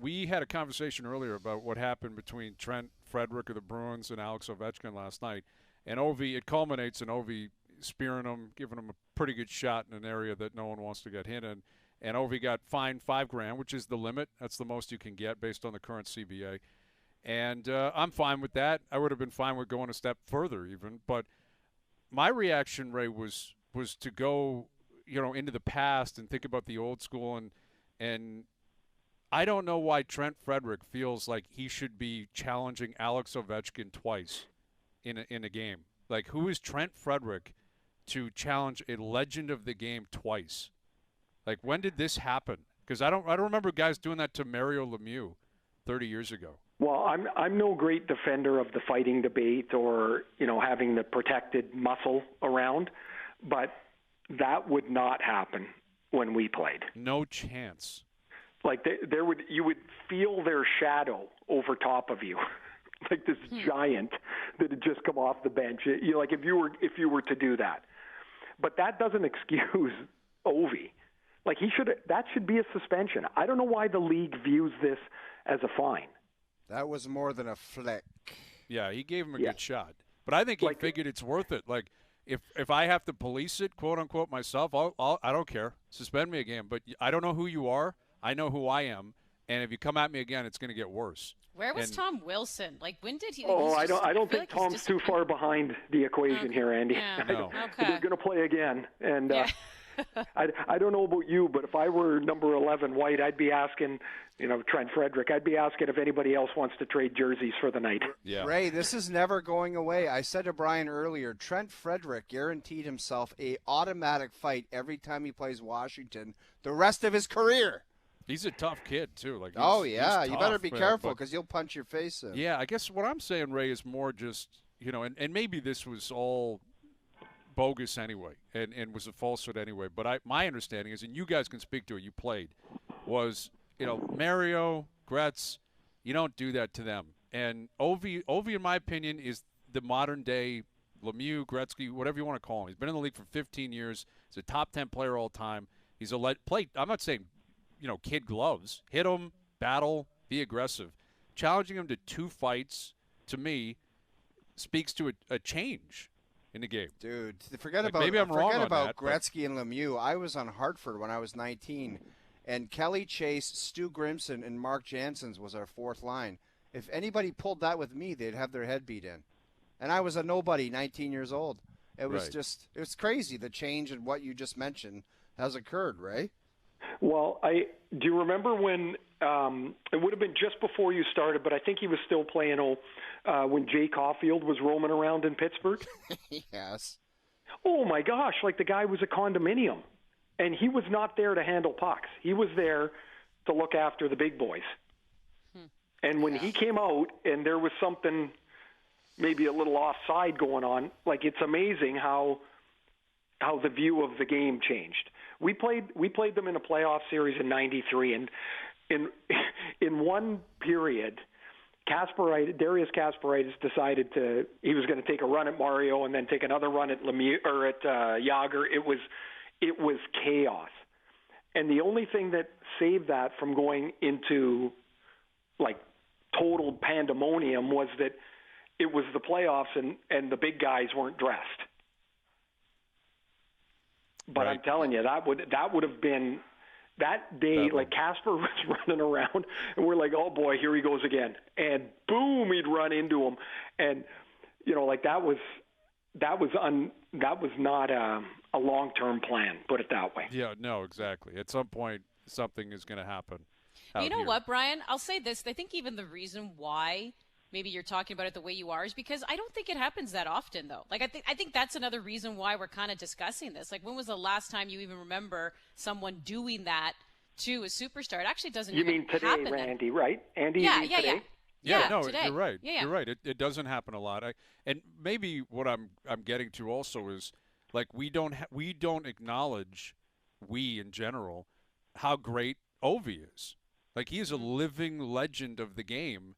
we had a conversation earlier about what happened between Trent Frederic of the Bruins and Alex Ovechkin last night. And Ovi, it culminates in Ovi spearing him, giving him a pretty good shot in an area that no one wants to get hit in. And Ovi got fined $5,000, which is the limit. That's the most you can get based on the current CBA. And I'm fine with that. I would have been fine with going a step further even. But my reaction, Ray, was to go, into the past and think about the old school. And I don't know why Trent Frederic feels like he should be challenging Alex Ovechkin twice in a game. Like, who is Trent Frederic to challenge a legend of the game twice? Like, when did this happen? Because I don't remember guys doing that to Mario Lemieux 30 years ago. Well, I'm no great defender of the fighting debate or, having the protected muscle around, but that would not happen when we played. No chance. Like you would feel their shadow over top of you. Like this giant that had just come off the bench. Like if you were to do that. But that doesn't excuse Ovi. Like that should be a suspension. I don't know why the league views this as a fine. That was more than a flick. Yeah, he gave him a good shot. But I think he figured it's worth it. Like if I have to police it, quote unquote, myself, I don't care. Suspend me again. But I don't know who you are. I know who I am. And if you come at me again, it's going to get worse. Where was Tom Wilson? Like, when did he? Oh, I don't think Tom's too far behind the equation here, Andy. Yeah. No. They're going to play again, and I don't know about you, but if I were number 11 White, I'd be asking, Trent Frederic. I'd be asking if anybody else wants to trade jerseys for the night. Yeah. Ray, this is never going away. I said to Bryan earlier, Trent Frederic guaranteed himself a automatic fight every time he plays Washington the rest of his career. He's a tough kid, too. Like, he's you tough, better be careful because you'll punch your face in. Yeah, I guess what I'm saying, Ray, is more just, and maybe this was all bogus anyway and was a falsehood anyway. But my understanding is, and you guys can speak to it, you played, was, Mario, Gretz, you don't do that to them. And Ovi, in my opinion, is the modern-day Lemieux, Gretzky, whatever you want to call him. He's been in the league for 15 years. He's a top 10 player all time. He's I'm not saying – kid gloves. Hit him, battle, be aggressive. Challenging him to 2 fights, to me, speaks to a change in the game. Dude, forget about Gretzky and Lemieux. I was on Hartford when I was 19, and Kelly Chase, Stu Grimson, and Mark Janssens was our 4th line. If anybody pulled that with me, they'd have their head beat in. And I was a nobody, 19 years old. It was it was crazy, the change in what you just mentioned has occurred, Ray. Well, do you remember when it would have been just before you started, but I think he was still playing when Jay Caulfield was roaming around in Pittsburgh? Yes. Oh, my gosh, like the guy was a condominium, and he was not there to handle pucks. He was there to look after the big boys. And when he came out and there was something maybe a little offside going on, like it's amazing how the view of the game changed. We played them in a playoff series in '93, and in one period, Darius Kasparaitis decided he was going to take a run at Mario and then take another run at Lemieux or at Jágr. It was chaos, and the only thing that saved that from going into like total pandemonium was that it was the playoffs and the big guys weren't dressed. But I'm telling you, that would have been that day. Like Casper was running around, and we're like, "Oh boy, here he goes again!" And boom, he'd run into him, and like that was not a long-term plan. Put it that way. Yeah, no, exactly. At some point, something is going to happen. You know what, Bryan? I'll say this. I think even the reason why maybe you're talking about it the way you are is because I don't think it happens that often, though. Like, I think that's another reason why we're kind of discussing this. Like, when was the last time you even remember someone doing that to a superstar? It actually doesn't You even mean today, happen Randy, then. right? Andy, Yeah, you mean today? Yeah, no, today. you're right. Yeah. You're right. It doesn't happen a lot. And maybe what I'm getting to also is, like, we don't acknowledge, we in general, how great Ovi is. Like, he is a living legend of the game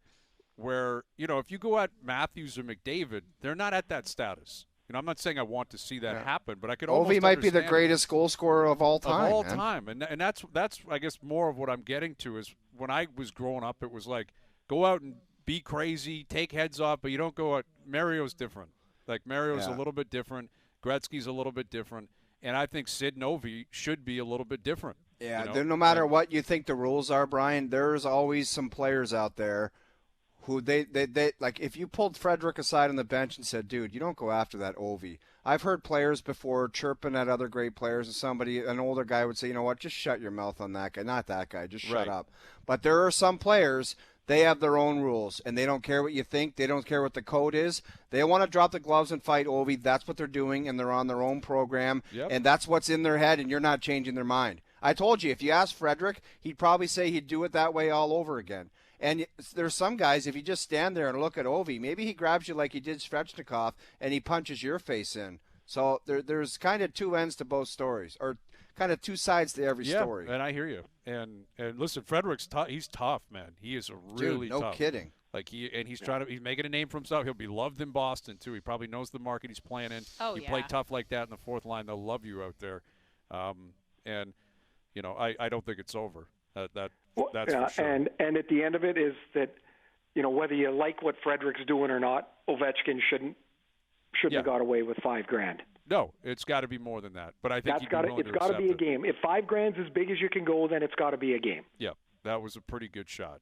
where, if you go at Matthews or McDavid, they're not at that status. I'm not saying I want to see that happen, but I could almost Ovi might be the understand greatest goal scorer of all time. Of all time. And that's I guess more of what I'm getting to is when I was growing up, it was like go out and be crazy, take heads off, but you don't go out. Mario's different. Like Mario's a little bit different. Gretzky's a little bit different. And I think Sid and Ovi should be a little bit different. Yeah, you know? No matter what you think the rules are, Brian, there's always some players out there who they like if you pulled Frederic aside on the bench and said, dude, you don't go after that Ovi. I've heard players before chirping at other great players, and an older guy would say, you know what, just shut your mouth on that guy. Not that guy, just shut up. But there are some players, they have their own rules, and they don't care what you think. They don't care what the code is. They want to drop the gloves and fight Ovi. That's what they're doing, and they're on their own program, and that's what's in their head, and you're not changing their mind. I told you, if you ask Frederic, he'd probably say he'd do it that way all over again. And there's some guys, if you just stand there and look at Ovi, maybe he grabs you like he did Svechnikov, and he punches your face in. So there's kind of two ends to both stories, or kind of two sides to every story. Yeah, and I hear you. And listen, Frederic's he's tough, man. He is really tough. No kidding. Like he's making a name for himself. He'll be loved in Boston too. He probably knows the market he's playing in. You play tough like that in the fourth line, they'll love you out there. And you know, I don't think it's over. That's for sure. And at the end of it is that, you know, whether you like what Frederic's doing or not, Ovechkin shouldn't have got away with $5,000. No, it's got to be more than that. But I think it's got to be a game. If $5,000 is as big as you can go, then it's got to be a game. Yeah, that was a pretty good shot.